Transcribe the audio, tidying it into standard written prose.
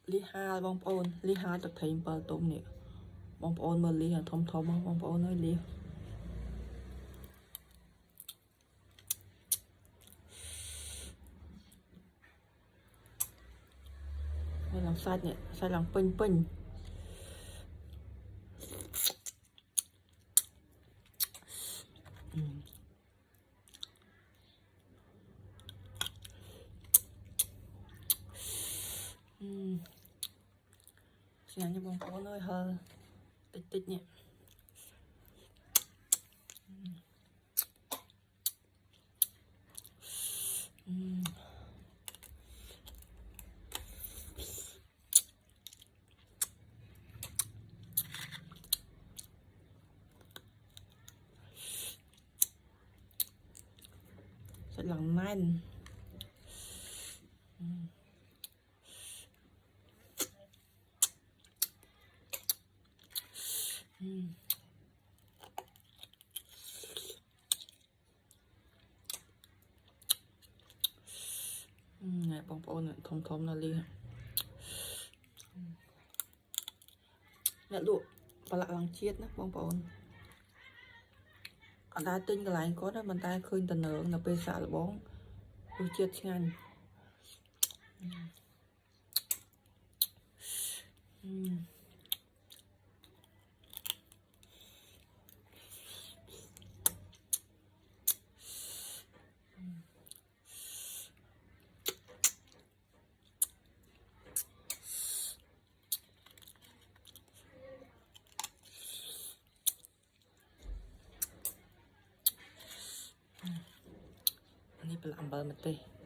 lý hai bông ôn lý hai tập thấy bờ tôm nè bông ôn mà lý thom thom bông ôn ơi lý làm sai nè sai làm pin pin xem như bông ôn ơi hơi tích tích nhé sẽ làm man nè bông ôn thom thom là lý nè luộc và lại bằng chiết đó bông ôn ở đây tinh cái lại có đó mình ta khơi tận nướng là bê xả là bóng tôi chiết ngang ini pelan-pelan mati